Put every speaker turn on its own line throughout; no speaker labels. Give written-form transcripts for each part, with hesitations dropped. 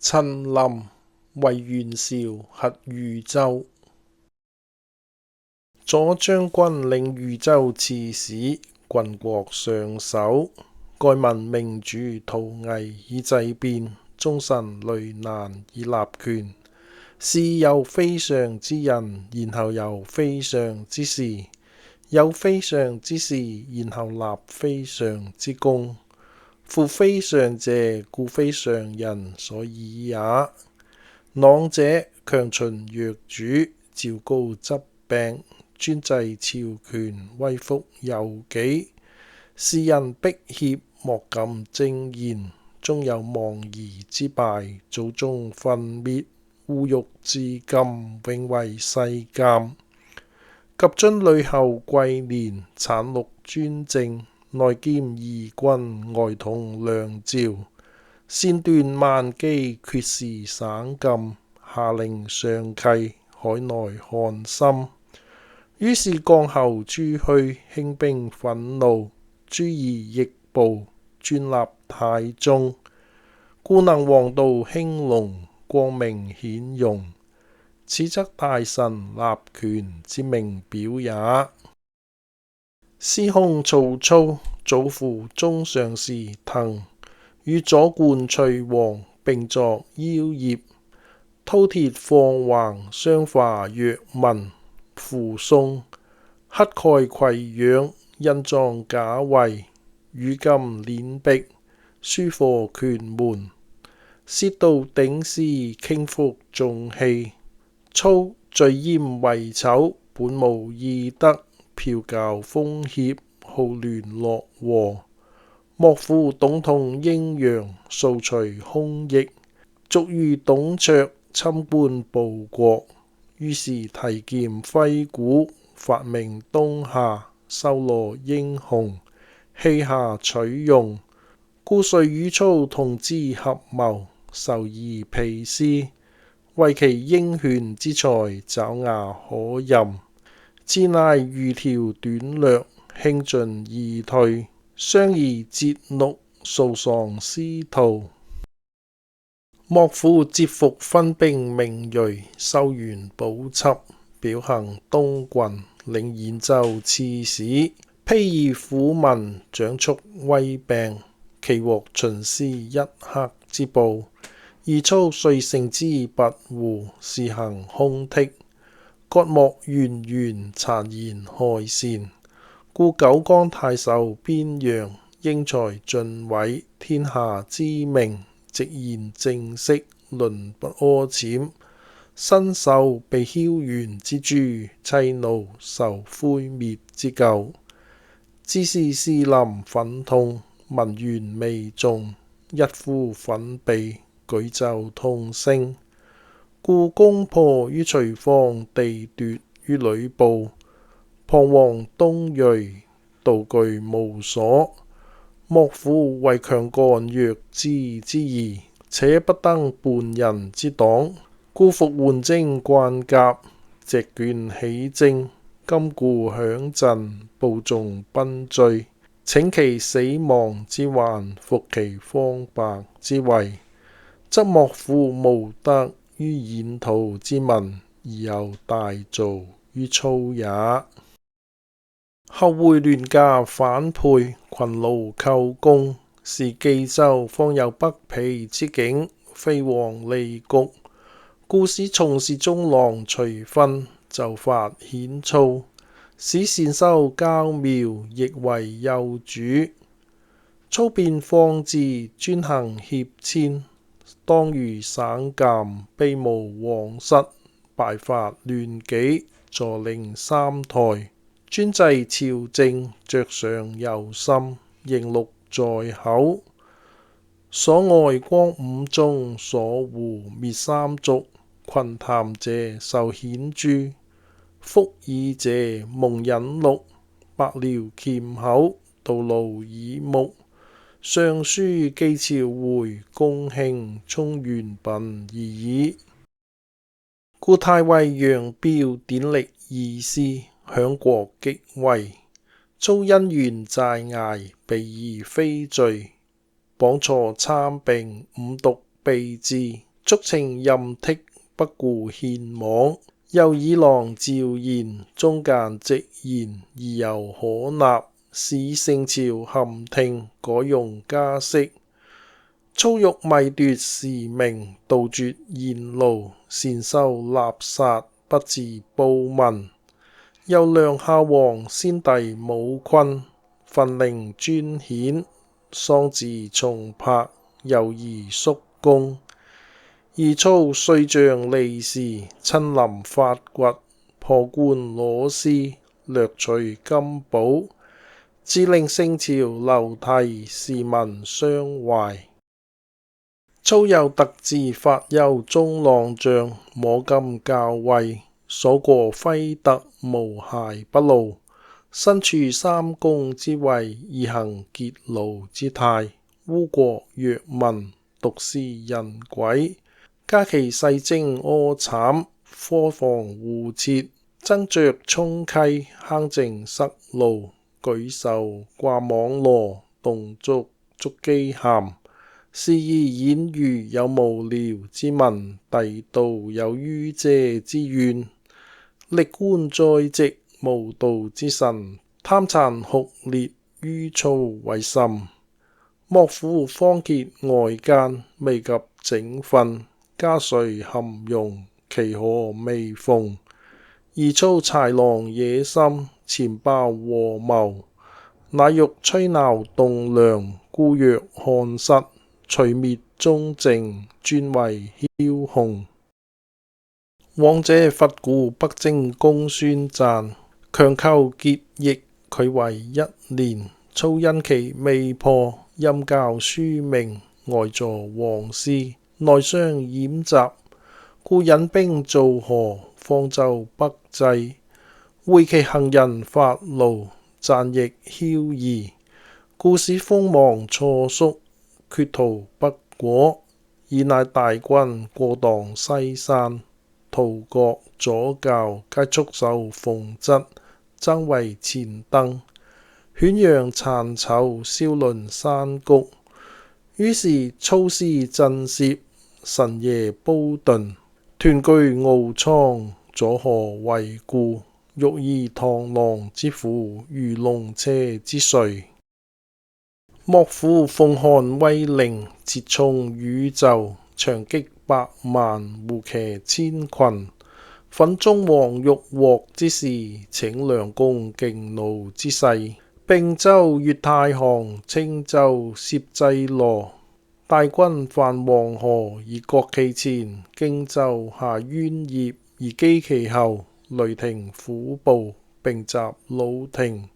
陳琳為袁紹轄豫州。左將軍領豫州刺史，郡國上守。蓋聞明主圖危以制變，忠臣累難以立權。事有非常之人，然後有非常之事。有非常之事，然後立非常之功。夫非常者，故非常人所以也。囊者，強秦弱主，趙高執柄，專制朝權，威服幼己。士人逼脅，莫敢正言。終有亡夷之敗，祖宗分滅，烏玉至今，永為世鑑。及晉呂後貴年，產禄專政，內兼二軍，外統兩趙。擅斷萬機，闕事省禁，下令上契，海內寒心。於是降侯朱虛，興兵憤怒，諸夷易暴，專立太宗。故能王道興隆，光明顯容。此則大臣立權之名表也。司空曹操，祖父中常侍騰，與左冠徐黃並作邀業。饕餮放橫，相化若盟。扶宋，乞丐攜養，印狀假偽。羽金鏈璧，書課權門。竊盜鼎肆，傾覆眾器。操聚閹遺醜，本無義德。剽教風脅，好亂樂禍。莫負董統鷹揚，掃除凶逆。續遇董卓，侵官報國。於是提劍揮鼓，發明東夏，收羅英雄，羲下取用。故遂與操同之合謀，授以皮斯。為其鷹犬之才，爪牙可鑿。自乃魚鰭短略，興盡而退。相宜節祿，掃喪司徒。幕府折伏分兵明銳，收元補輯。表行東郡，領兗州刺史。披以虎紋，長蓄威柄。其獲秦師一刻之報。而操遂乘之跋扈，肆行凶剔。割莫源源，讒言害善。故九江太守邊陽，英才盡毀，天下知名。直言正色，倫不阿諂。身受被囂袁之誅，妻奴受灰滅之咎。自是士林奮痛，民怨未終。一呼奮鼻，舉奏痛聲。故攻破於徐晃，地奪於呂布。彷徨東隅，道具無所。幕府為強幹弱枝之宜，且不登叛人之黨。故復緩徵關甲，隻卷起征。金鼓響震，部眾奔追。請其死亡之患，復其荒白之危。則幕府無德於兗討之民，而有大造於操也。後會亂駕反沛，群虜寇攻。是冀州方有北鄙之境，飛黃離谷。故使從事中郎徐髡，就法遣操。使善修郊廟，亦為右主。操便放置，專行脅遷。當虞省監，卑無皇室。敗法亂紀，坐令三台。專制朝政，爵上有心。刑戮在口。所外光五宗，所胡滅三族。群談者受顯誅。腹議者蒙忍祿。百僚鉗口，徒勞耳目。上書寄朝回，公卿充元稟而已。故太尉楊彪典歷二師，享國極位。操因緣債涯，被以非罪。綁錯參並，五毒備至。燭情任剔不顧獻網，又以郎趙言，中間直言而猶可納，使聖朝含聽，改用家式。粗欲迷奪時名，杜絕言路，擅收納撒，不自報民。又梁孝王先帝武坤，分令尊顯，喪子重柏，猶宜叔公。而操遂將利士，親臨發掘，破棺裸屍，掠取金寶，致令聖朝流涕，市民傷懷。操又特自發丘中郎將，摸金校尉，所過輝特，無骸不露。身處三公之位，以行結廬之態，污國辱民，毒施人鬼。加其世精阿慘，科房互設，爭著充溪，坑淨塞路，舉手掛網羅，動足築基函。是以演喻有無聊之民，遞道有於謝之怨。歷官在職，無道之臣，貪殘酷烈，於操為甚。幕府荒竭外奸，未及整訓，家誰含容，其可未逢。而操豺狼野心，潛包禍謀，乃欲吹撓棟梁，故若漢室，除滅忠正，專為梟雄。往者忽顧北征公孫瓚，強寇結役，拒為一年。操因其未破，陰校書名，外助王師，內相掩襲，故引兵造河，方舟北濟。會其行人發怒，瓚亦囂夷，故使鋒芒錯縮，決圖不果。以乃大軍過蕩西山，圖閣左校皆束手縫質，爭為前登。犬羊殘醜，燒淪山谷。於是操師震懾，晨夜褒頓，團據敖倉，阻河為固。欲以螳螂之虎，魚龍車之遂。幕府奉漢威靈，節衝宇宙，長戟百萬，胡騎千群。奮忠王欲獲之事，請良弓勁弩之勢。并州越太行，青州攝濟羅。大軍犯黃河，而割其前；荊州下淵鄴，而擊其後。雷霆虎步，並襲魯庭。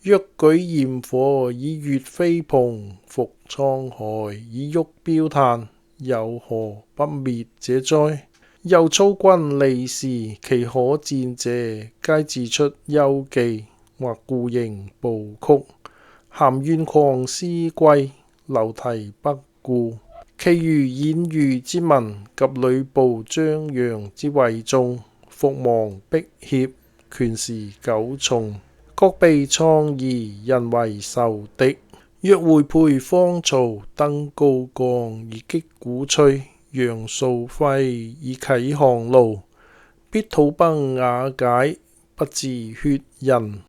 若舉焰火，以閱飛蓬；伏滄海，以沃標炭。有何不滅者哉？又操軍利士，其可戰者，皆自出幽記，或故營部曲。咸怨曠思歸，流涕不顧。其餘演喻之民，及呂布張楊之衛眾，伏亡逼怯，權時九重。各被創夷，人為仇敵。若回培荒曹，登高崗，而擊鼓吹；揚掃揮，以啟航路。必土崩瓦解，不治血刃。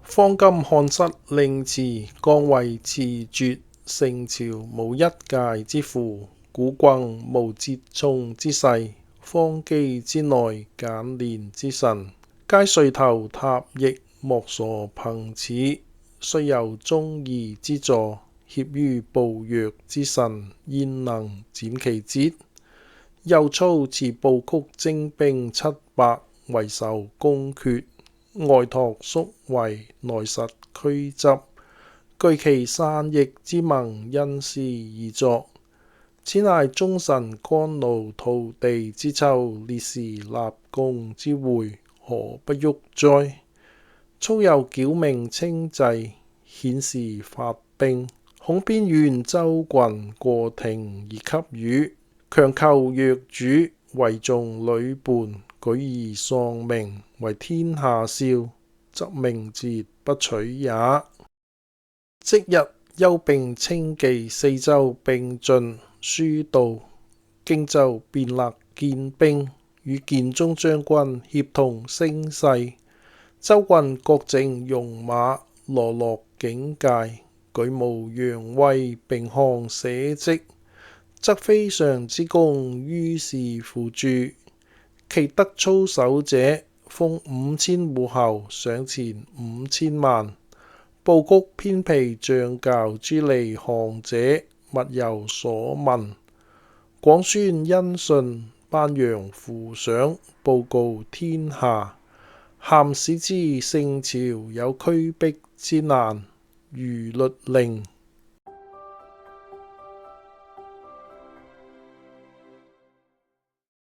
方今漢室令遲，剛為遲絕。聖朝無一介之父，古薨無節衝之勢。荒畿之內，簡練之臣，皆遂投塔翼，莫所憑恃。雖有忠義之助，怯於暴虐之臣，焉能展其節？又操持部曲精兵700，為守宮闕，外託宿衛，內實驅執。據其散役之盟，因事而作。此乃忠臣肝腦塗地之秋，烈士立功之會，何不欲哉？操又矯命稱制，遣使發兵，恐邊縣州郡過庭而給予。強寇弱主，為眾屢叛，舉而喪名，為天下笑，則名節不取也。即日休兵稱記，四州並進，書到。荊州便勒建兵，與建中將軍協同聲勢。州郡各整戎馬，羅絡警戒，舉目揚威，並看社稷。則非常之功，於是付諸。其得操守者，封5000戶侯，賞錢5000萬。布谷偏皮將校諸利項者，勿有所聞。廣宣恩信，頒揚撫賞，報告天下。咸使之盛朝，有驅逼之難，如律令。